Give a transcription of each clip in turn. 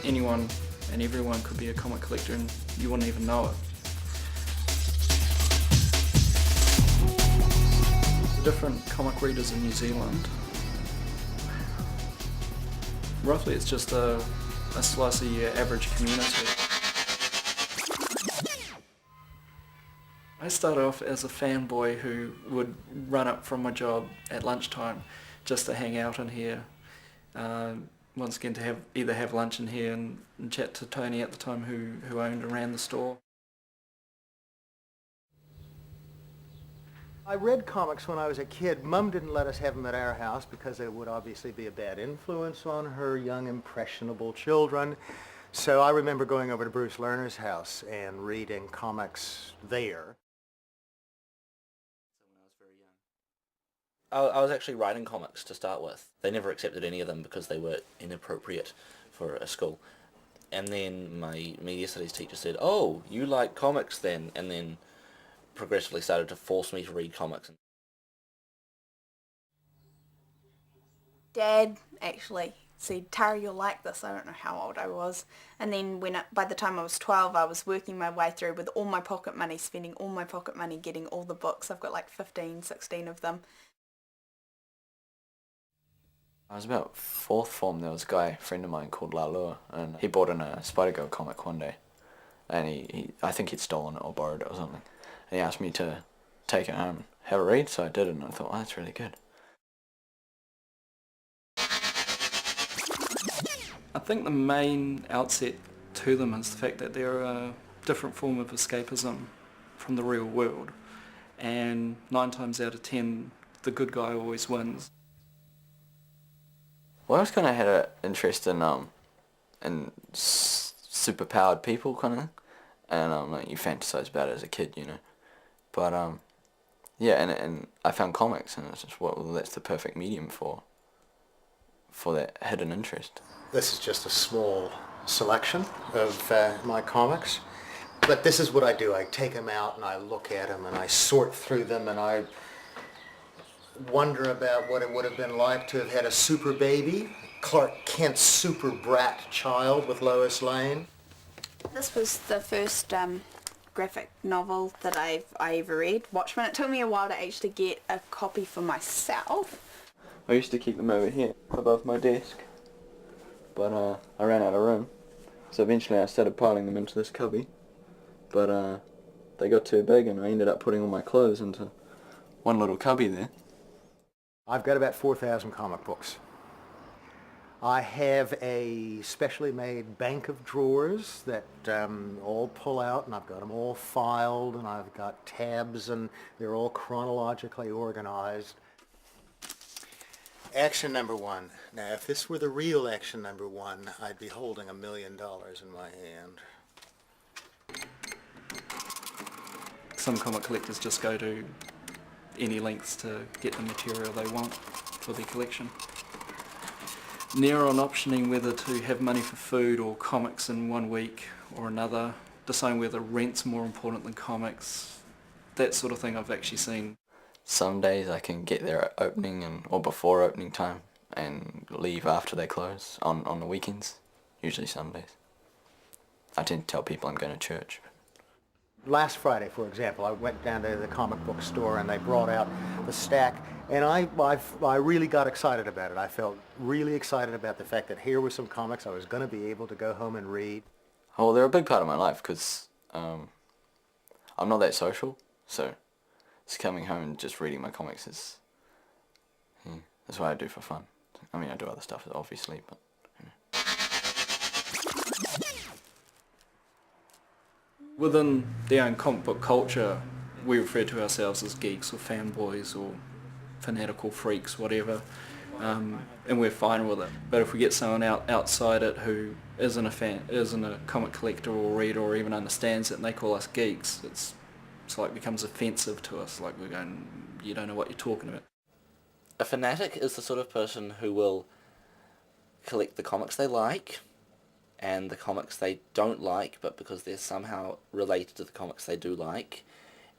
Anyone and everyone could be a comic collector and you wouldn't even know it. The different comic readers in New Zealand, roughly it's just a slice of your average community. I started off as a fanboy who would run up from my job at lunchtime just to hang out in here. Once again, to either have lunch in here and chat to Tony at the time who owned and ran the store. I read comics when I was a kid. Mum didn't let us have them at our house because it would obviously be a bad influence on her young, impressionable children. So I remember going over to Bruce Lerner's house and reading comics there. I was actually writing comics to start with. They never accepted any of them because they were inappropriate for a school. And then my media studies teacher said, "Oh, you like comics then?" And then progressively started to force me to read comics. Dad actually said, "Tara, you'll like this." I don't know how old I was. And then by the time I was 12, I was working my way through with all my pocket money, spending all my pocket money, getting all the books. I've got like 15, 16 of them. I was about fourth form. There was a guy, a friend of mine called Lalua, and he bought in a Spider-Girl comic one day. And he I think he'd stolen it or borrowed it or something. And he asked me to take it home and have a read, so I did it, and I thought, oh, that's really good. I think the main outset to them is the fact that they're a different form of escapism from the real world. And 9 times out of 10, the good guy always wins. Well, I always kind of had an interest in superpowered people kind of thing, and like you fantasize about it as a kid, you know. But yeah, and I found comics, and it's just well, that's the perfect medium for that hidden interest. This is just a small selection of my comics, but this is what I do. I take them out and I look at them and I sort through them and I wonder about what it would have been like to have had a super baby, Clark Kent's super brat child with Lois Lane. This was the first graphic novel that I ever read, Watchmen. It took me a while to actually get a copy for myself. I used to keep them over here above my desk, but I ran out of room, so eventually I started piling them into this cubby, but they got too big and I ended up putting all my clothes into one little cubby there. I've got about 4,000 comic books. I have a specially made bank of drawers that all pull out, and I've got them all filed, and I've got tabs, and they're all chronologically organized. Action number 1. Now, if this were the real action number 1, I'd be holding $1 million in my hand. Some comic collectors just go to any lengths to get the material they want for their collection. Near on optioning whether to have money for food or comics in one week or another, deciding whether rent's more important than comics, that sort of thing I've actually seen. Some days I can get there at opening or before opening time and leave after they close on the weekends, usually Sundays. I tend to tell people I'm going to church. Last Friday, for example, I went down to the comic book store and they brought out the stack, and I really got excited about it. I felt really excited about the fact that here were some comics I was going to be able to go home and read. Oh, well, they're a big part of my life because I'm not that social, so just coming home and just reading my comics is, that's what I do for fun. I mean, I do other stuff obviously, but. Within the own comic book culture, we refer to ourselves as geeks or fanboys or fanatical freaks, whatever, and we're fine with it. But if we get someone outside it who isn't a comic collector or reader or even understands it, and they call us geeks, it's like becomes offensive to us. Like we're going, you don't know what you're talking about. A fanatic is the sort of person who will collect the comics they like and the comics they don't like, but because they're somehow related to the comics they do like,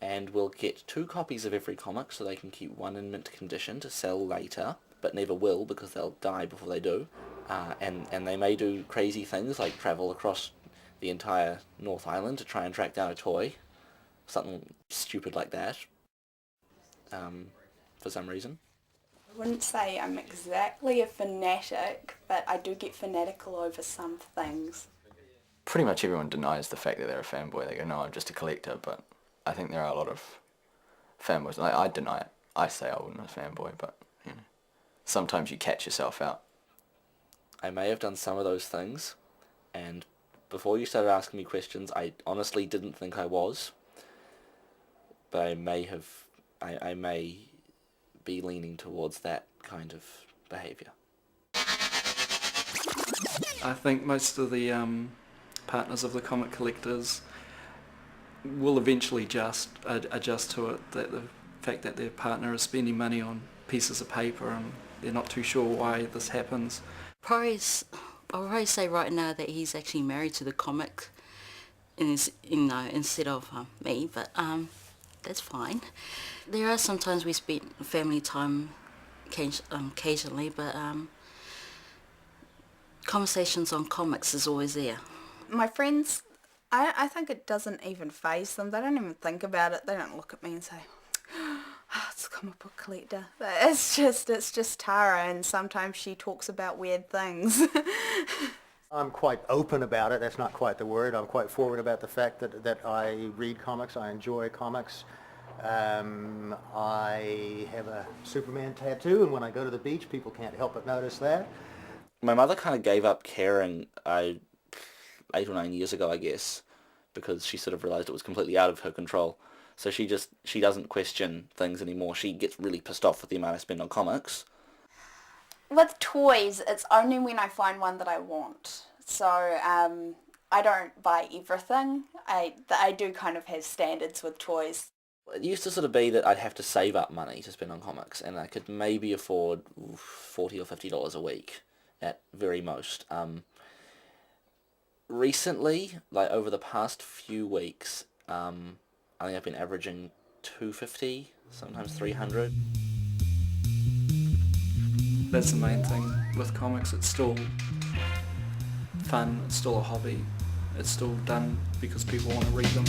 and will get 2 copies of every comic so they can keep one in mint condition to sell later, but never will because they'll die before they do. And they may do crazy things like travel across the entire North Island to try and track down a toy, something stupid like that, for some reason. I wouldn't say I'm exactly a fanatic, but I do get fanatical over some things. Pretty much everyone denies the fact that they're a fanboy. They go, no, I'm just a collector, but I think there are a lot of fanboys. Like, I deny it. I say I wasn't a fanboy, but, you know, sometimes you catch yourself out. I may have done some of those things, and before you started asking me questions, I honestly didn't think I was, but I may be leaning towards that kind of behaviour. I think most of the partners of the comic collectors will eventually adjust to it, that the fact that their partner is spending money on pieces of paper and they're not too sure why this happens. I'll probably say right now that he's actually married to the comic, instead of me, but that's fine. There are some times we spend family time occasionally, but conversations on comics is always there. My friends, I think it doesn't even faze them. They don't even think about it. They don't look at me and say, oh, it's a comic book collector. It's just Tara, and sometimes she talks about weird things. I'm quite open about it. That's not quite the word. I'm quite forward about the fact that I read comics. I enjoy comics. I have a Superman tattoo, and when I go to the beach, people can't help but notice that. My mother kind of gave up caring 8 or 9 years ago, I guess, because she sort of realised it was completely out of her control. So she doesn't question things anymore. She gets really pissed off with the amount I spend on comics. With toys, it's only when I find one that I want. So I don't buy everything. I do kind of have standards with toys. It used to sort of be that I'd have to save up money to spend on comics, and I could maybe afford $40 or $50 a week at very most. Recently, like over the past few weeks, I think I've been averaging $250, sometimes $300. That's the main thing with comics. It's still fun, it's still a hobby, it's still done because people want to read them.